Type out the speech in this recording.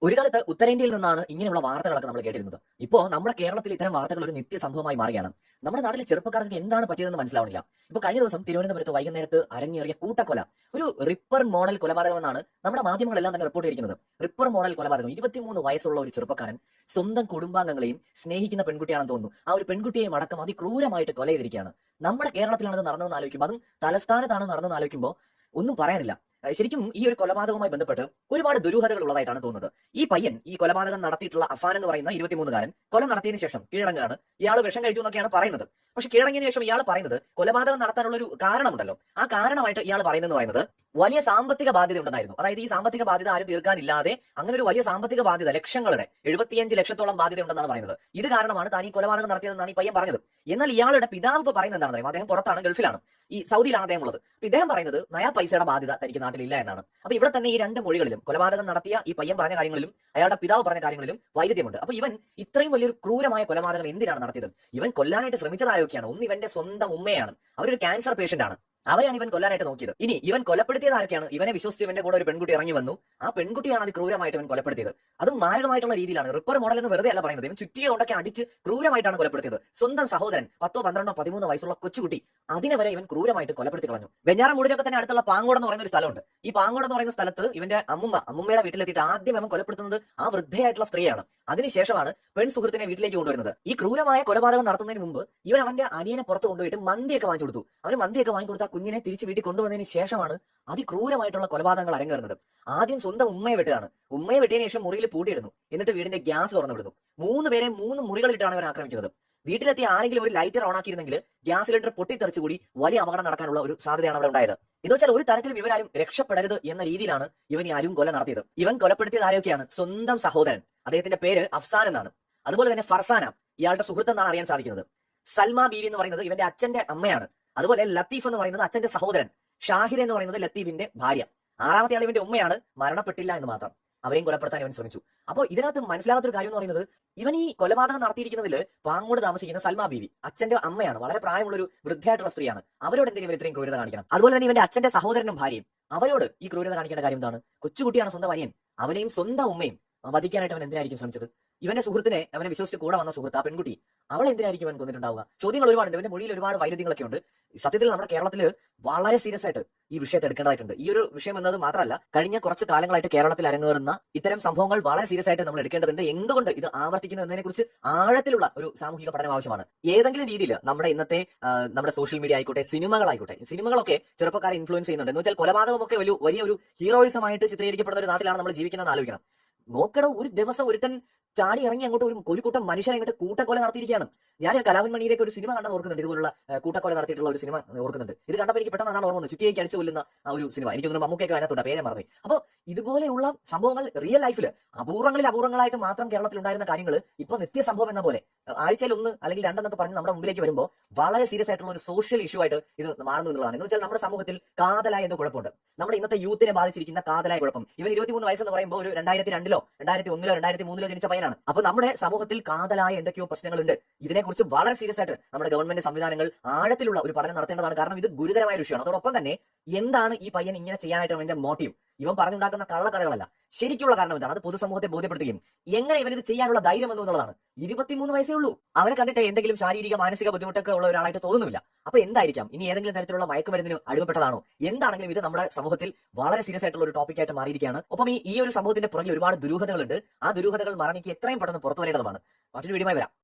ഒരു കാലത്ത് ഉത്തരേന്ത്യയിൽ നിന്നാണ് ഇങ്ങനെയുള്ള വാർത്തകളൊക്കെ നമ്മൾ കേട്ടിരുന്നത്. ഇപ്പോൾ നമ്മുടെ കേരളത്തിൽ ഇത്തരം വാർത്തകൾ ഒരു നിത്യസംഭവമായി മാറുകയാണ്. നമ്മുടെ നാട്ടിലെ ചെറുപ്പക്കാർക്ക് എന്താണ് പറ്റിയതെന്ന് മനസ്സിലാവണില്ല. ഇപ്പൊ കഴിഞ്ഞ ദിവസം തിരുവനന്തപുരത്ത് വൈകുന്നേരത്ത് അരങ്ങേറിയ കൂട്ടക്കൊല ഒരു റിപ്പർ മോഡൽ കൊലപാതകമെന്നാണ് നമ്മുടെ മാധ്യമങ്ങളെല്ലാം തന്നെ റിപ്പോർട്ട് ചെയ്തിരിക്കുന്നത്. റിപ്പർ മോഡൽ കൊലപാതകം, 23 വയസ്സുള്ള ഒരു ചെറുപ്പക്കാരൻ സ്വന്തം കുടുംബാംഗങ്ങളെയും സ്നേഹിക്കുന്ന പെൺകുട്ടിയാണെന്ന് തോന്നുന്നു. ആ ഒരു പെൺകുട്ടിയെയും അടക്കം അതിക്രൂരമായിട്ട് കൊല ചെയ്തിരിക്കുകയാണ്. നമ്മുടെ കേരളത്തിലാണത് നടന്നതെന്ന് ആലോചിക്കുമ്പോൾ, അതും തലസ്ഥാനത്താണ് നടന്നതെന്ന് ആലോചിക്കുമ്പോൾ ഒന്നും പറയാനില്ല. ശരിക്കും ഈ ഒരു കൊലപാതകവുമായി ബന്ധപ്പെട്ട് ഒരുപാട് ദുരൂഹതകൾ ഉള്ളതായിട്ടാണ് തോന്നുന്നത്. ഈ പയ്യൻ, ഈ കൊലപാതകം നടത്തിയിട്ടുള്ള അഫാൻ എന്ന് പറയുന്ന 23-കാരൻ കൊല നടത്തിയതിനു ശേഷം കീഴടങ്ങാണ്. ഇയാൾ വിഷം കഴിച്ചു എന്നൊക്കെയാണ് പറയുന്നത്. പക്ഷെ കീഴടങ്ങിയതിനു ശേഷം ഇയാൾ പറയുന്നത് കൊലപാതകം നടത്താനുള്ള ഒരു കാരണമുണ്ടല്ലോ, ആ കാരണമായിട്ട് ഇയാൾ പറയുന്നത് വലിയ സാമ്പത്തിക ബാധ്യത ഉണ്ടെന്നായിരുന്നു. അതായത് ഈ സാമ്പത്തിക ബാധ്യത ആരും തീർക്കാനില്ലാതെ അങ്ങനെ ഒരു വലിയ സാമ്പത്തിക ബാധ്യത, ലക്ഷങ്ങളുടെ 75 ലക്ഷത്തോളം ബാധ്യത ഉണ്ടെന്നാണ് പറയുന്നത്. ഇത് കാരണമാണ് താൻ ഈ കൊലപാതകം നടത്തിയതെന്നാണ് ഈ പയ്യൻ പറഞ്ഞത്. എന്നാൽ ഇയാളുടെ പിതാവ് ഇപ്പൊ പറയുന്നത് എന്താണെന്ന് അറിയാം. അദ്ദേഹം പുറത്താണ്, ഗൾഫിലാണ്, ഈ സൗദിയിലാണ് അദ്ദേഹം ഉള്ളത്. അപ്പൊ ഇദ്ദേഹം പറയുന്നത് നയാ പൈസയുടെ ബാധ്യത തനിക്ക് നാട്ടിലില്ല എന്നാണ്. അപ്പൊ ഇവിടെ തന്നെ ഈ രണ്ട് മൊഴികളിലും, കൊലപാതകം നടത്തിയ ഈ പയ്യൻ പറഞ്ഞ കാര്യങ്ങളിലും അയാളുടെ പിതാവ് പറഞ്ഞ കാര്യങ്ങളിലും വൈരുദ്ധ്യമുണ്ട്. അപ്പൊ ഇവൻ ഇത്രയും വലിയൊരു ക്രൂരമായ കൊലപാതകം എന്തിനാണ് നടത്തിയത്? ഇവൻ കൊല്ലാനായിട്ട് ശ്രമിച്ചതാരൊക്കെയാണ്? ഒന്ന് ഇവന്റെ സ്വന്തം ഉമ്മയാണ്, അവരൊരു ക്യാൻസർ പേഷ്യന്റ് ആണ്, അവരെയാണ് ഇവൻ കൊല്ലാനായിട്ട് നോക്കിയത്. ഇനി ഇവൻ കൊലപ്പെടുത്തിയത് ആരൊക്കെയാണ്? ഇവനെ വിശ്വസിച്ച് ഇവന്റെ കൂടെ ഒരു പെൺകുട്ടി ഇറങ്ങി വന്നു, ആ പെൺകുട്ടിയാണ് അത് ക്രൂരമായിട്ട് ഇവൻ കൊലപ്പെടുത്തിയത്. അതും മാരകമായിട്ടുള്ള രീതിയിലാണ്. റിപ്പർ മോഡൽ എന്ന് വെറുതെ അല്ല പറയുന്നത്. ഇവൻ ചുറ്റിക കൊണ്ടൊക്കെ അടിച്ച് ക്രൂരമായിട്ടാണ് കൊലപ്പെടുത്തിയത്. സ്വന്തം സഹോദരൻ 10, 12, 13 വയസ്സുള്ള കൊച്ചുകുട്ടി, അതിനെ വരെ ഇവൻ ക്രൂരമായിട്ട് കൊലപ്പെടുത്തി കളഞ്ഞു. വെഞ്ഞാറമൂടിനൊക്കെ തന്നെ അടുത്തുള്ള പാങ്ങോട് എന്ന് പറയുന്ന ഒരു സ്ഥലമുണ്ട്. ഈ പാങ്ങോട് എന്ന് പറയുന്ന സ്ഥലത്ത് ഇവന്റെ അമ്മുമ്മയുടെ വീട്ടിലെത്തിയിട്ട് ആദ്യം അവൻ കൊലപ്പെടുത്തുന്നത് ആ വൃദ്ധയായിട്ടുള്ള സ്ത്രീയാണ്. അതിനുശേഷമാണ് പെൺ സുഹൃത്തിനെ വീട്ടിലേക്ക് കൊണ്ടുവരുന്നത്. ഈ ക്രൂരമായ കൊലപാതകം നടത്തുന്നതിന് മുമ്പ് ഇവൻ അവന്റെ അനിയനെ പുറത്ത് കൊണ്ടുപോയിട്ട് മന്തിയൊക്കെ വാങ്ങിച്ചു കൊടുത്തു. അവന് മന്തിയൊക്കെ വാങ്ങിക്കൊടുത്ത കുഞ്ഞിനെ തിരിച്ച് വീട്ടിൽ കൊണ്ടുവന്നതിന് ശേഷമാണ് അതിക്രൂരമായിട്ടുള്ള കൊലപാതകങ്ങൾ അരങ്ങേറുന്നത്. ആദ്യം സ്വന്തം ഉമ്മയെ വെട്ടുകയാണ്. ഉമ്മയെ വെട്ടിയതിനു ശേഷം മുറിയിൽ പൂട്ടിയിടുന്നു. എന്നിട്ട് വീടിന്റെ ഗ്യാസ് തുറന്നു വിടുന്നു. 3 പേരെ 3 മുറികളിട്ടാണ് ഇവൻ ആക്രമിക്കുന്നത്. വീട്ടിലെത്തി ആരെങ്കിലും ഒരു ലൈറ്റർ ഓൺ ആക്കിയിരുന്നെങ്കിൽ ഗ്യാസ് സിലിണ്ടർ പൊട്ടിത്തെറിച്ചുകൂടി വലിയ അപകടം നടക്കാനുള്ള ഒരു സാധ്യതയാണ് അവിടെ ഉണ്ടായത്. എന്ന് വെച്ചാൽ ഒരു തരത്തിലും ഇവരാരും രക്ഷപ്പെടരുത് എന്ന രീതിയിലാണ് ഇവൻ ഈ അരും കൊല നടത്തിയത്. ഇവൻ കൊലപ്പെടുത്തിയത് ആരൊക്കെയാണ്? സ്വന്തം സഹോദരൻ, അദ്ദേഹത്തിന്റെ പേര് അഫ്സാൻ എന്നാണ്. അതുപോലെ തന്നെ ഫർസാന, ഇയാളുടെ സുഹൃത്ത് എന്നാണ് അറിയാൻ സാധിക്കുന്നത്. സൽമ ബീവി എന്ന് പറയുന്നത് ഇവന്റെ അച്ഛന്റെ അമ്മയാണ്. അതുപോലെ ലത്തീഫ് എന്ന് പറയുന്നത് അച്ഛന്റെ സഹോദരൻ. ഷാഹിദ എന്ന് പറയുന്നത് ലത്തീഫിന്റെ ഭാര്യ. 6ാമത്തെ ആൾ ഇവന്റെ ഉമ്മയാണ്, മരണപ്പെട്ടില്ല എന്ന് മാത്രം. അവരെയും കൊലപ്പെടുത്താൻ ഇവൻ ശ്രമിച്ചു. അപ്പോൾ ഇതിനകത്ത് മനസ്സിലാകാത്തൊരു കാര്യം എന്ന് പറയുന്നത്, ഇവൻ ഈ കൊലപാതകം നടത്തിയിരിക്കുന്നതിൽ പാങ്ങോട് താമസിക്കുന്ന സൽമ ബീവി അച്ഛന്റെ അമ്മയാണ്, വളരെ പ്രായമുള്ള ഒരു വൃദ്ധയായിട്ടുള്ള സ്ത്രീയാണ്. അവരോട് എന്തിനും ഇവർ ഇത്രയും ക്രൂരത കാണിക്കണം? അതുപോലെ തന്നെ ഇവന്റെ അച്ഛന്റെ സഹോദരനും ഭാര്യയും, അവരോട് ഈ ക്രൂരത കാണിക്കേണ്ട കാര്യം എന്താണ്? കൊച്ചുകുട്ടിയാണ് സ്വന്തം അനിയൻ, അവനെയും സ്വന്തം ഉമ്മയും വധിക്കാനായിട്ട് അവൻ എന്തിനായിരിക്കും ശ്രമിച്ചത്? ഇവന്റെ സുഹൃത്തിനെ, അവനെ വിശ്വസിച്ച് കൂടെ വന്ന സുഹൃത്ത്, ആ പെൺകുട്ടി, അവളെ എന്തിനായിരിക്കും അവൻ കൊന്നിട്ടുണ്ടാവുക? ചോദ്യങ്ങൾ ഒരുപാടുണ്ട്. ഇവന്റെ മൊഴിയിൽ ഒരുപാട് വൈരുദ്ധ്യങ്ങളൊക്കെ ഉണ്ട്. സത്യത്തിൽ നമ്മുടെ കേരളത്തിൽ വളരെ സീരിയസ് ആയിട്ട് ഈ വിഷയത്തെ എടുക്കേണ്ടതായിട്ടുണ്ട്. ഈ ഒരു വിഷയം എന്നത് മാത്രമല്ല, കഴിഞ്ഞ കുറച്ച് കാലങ്ങളായിട്ട് കേരളത്തിൽ അരങ്ങേറുന്ന ഇത്തരം സംഭവങ്ങൾ വളരെ സീരിയസ് ആയിട്ട് നമ്മൾ എടുക്കേണ്ടതുണ്ട്. എന്തുകൊണ്ട് ഇത് ആവർത്തിക്കുന്നു എന്നതിനെ കുറിച്ച് ആഴത്തിലുള്ള ഒരു സാമൂഹിക പഠനം ആവശ്യമാണ്. ഏതെങ്കിലും രീതിയിൽ നമ്മുടെ ഇന്നത്തെ നമ്മുടെ സോഷ്യൽ മീഡിയ ആയിക്കോട്ടെ, സിനിമകളൊക്കെ ചെറുപ്പക്കാരെ ഇൻഫ്ലുവൻസ് ചെയ്യുന്നുണ്ട്. എന്ന് വെച്ചാൽ കൊലപാതകമൊക്കെ വലിയ ഒരു ഹീറോയിസമായിട്ട് ചിത്രീകരിക്കപ്പെടുന്ന ഒരു നാട്ടിലാണ് നമ്മൾ ജീവിക്കുന്നതെന്ന് ആലോചിക്കണം. നോക്കടോ, ഒരു ദിവസം ഒരുത്തൻ ചാടി ഇറങ്ങി അങ്ങോട്ട് ഒരു കൂട്ടം മനുഷ്യരെ അങ്ങോട്ട് കൂട്ടക്കൊല നടത്തിയിരിക്കുകയാണ്. ഞാൻ കലാഭൻ മണിയിലേക്ക് ഒരു സിനിമ കണ്ടെന്ന് ഓർക്കുന്നുണ്ട്, ഇതുപോലുള്ള കൂട്ടക്കൊല നടത്തിയിട്ടുള്ള ഒരു സിനിമ ഓർക്കുന്നുണ്ട്. ഇത് കണ്ടപ്പോൾ എനിക്ക് പെട്ടെന്ന് അതാണ് ഓർമ്മ വന്നത്, ചുറ്റിയേക്ക് അടിച്ചു കൊല്ലുന്ന ആ ഒരു സിനിമ. എനിക്ക് തോന്നുന്നു മമ്മൂക്കൊക്കെ അതിനകത്തുണ്ട്, പേരെ മറന്നു. അപ്പോൾ ഇതുപോലെയുള്ള സംഭവങ്ങൾ റിയൽ ലൈഫിൽ അപൂർവങ്ങളായിട്ട് മാത്രം കേരളത്തിൽ ഉണ്ടായിരുന്ന കാര്യങ്ങൾ ഇപ്പൊ നിത്യസംഭവം എന്ന പോലെ ആഴ്ചയിൽ 1 അല്ലെങ്കിൽ 2 എന്നൊക്കെ പറഞ്ഞ് നമ്മുടെ മുമ്പിലേക്ക് വരുമ്പോൾ വളരെ സീരിയസ് ആയിട്ടുള്ള ഒരു സോഷ്യൽ ഇഷ്യൂ ആയിട്ട് ഇത് മാറുന്നു എന്നുള്ളതാണ്. എന്ന് വെച്ചാൽ നമ്മുടെ സമൂഹത്തിൽ കാതലായ എന്തോ കുഴപ്പമുണ്ട്. നമ്മുടെ ഇന്നത്തെ യൂത്തിനെ ബാധിച്ചിരിക്കുന്ന കാതലായ കുഴപ്പം. ഇവൻ 23 വയസ്സെന്ന് പറയുമ്പോൾ ഒരു 2002-ലോ 2001-ലോ 2003-ലോ ജനിച്ച പയ്യനാണ്. അപ്പൊ നമ്മുടെ സമൂഹത്തിൽ കാതലായ എന്തൊക്കെയോ പ്രശ്നങ്ങളുണ്ട്. ഇതിനെക്കുറിച്ച് വളരെ സീരിയസ് ആയിട്ട് നമ്മുടെ ഗവൺമെന്റ് സംവിധാനങ്ങൾ ആഴത്തിലുള്ള ഒരു പഠനം നടത്തേണ്ടതാണ്. കാരണം ഇത് ഗുരുതരമായ ഒരു വിഷയമാണ്. അതോടൊപ്പം തന്നെ എന്താണ് ഈ പയ്യൻ ഇങ്ങനെ ചെയ്യാനായിട്ട് അവന്റെ മോട്ടീവ്? ഇവൻ പറഞ്ഞുണ്ടാക്കുന്ന കള്ളക്കഥകളല്ല, ശരിക്കുള്ള കാരണം എന്താണ്? അത് പൊതുസമൂഹത്തെ ബോധ്യപ്പെടുത്തുകയും എങ്ങനെ ഇവനിത് ചെയ്യാനുള്ള ധൈര്യം എന്നുള്ളതാണ്. 23 വയസ്സേ ഉള്ളൂ. അവനെ കണ്ടിട്ട് എന്തെങ്കിലും ശാരീരിക മാനസിക ബുദ്ധിമുട്ടൊക്കെ ഉള്ള ഒരാളായിട്ട് തോന്നുന്നില്ല. അപ്പൊ എന്തായിരിക്കാം? ഇനി ഏതെങ്കിലും തരത്തിലുള്ള മയക്കുമരുന്നിന് അടിമപ്പെട്ടതാണോ? എന്താണെങ്കിലും ഇത് നമ്മുടെ സമൂഹത്തിൽ വളരെ സീരിയസ് ആയിട്ടുള്ള ഒരു ടോപ്പിക്കായിട്ട് മാറിയിരിക്കുകയാണ്. ഒപ്പം ഈ ഒരു സംഭവത്തിന്റെ പുറകിൽ ഒരുപാട് ദുരൂഹതകളുണ്ട്. ആ ദുരൂഹതകൾ മറഞ്ഞിക്ക് എത്രയും പെട്ടെന്ന് പുറത്തു വരേണ്ടതുമാണ്. മറ്റൊരു വീഡിയോയുമായി വരാം.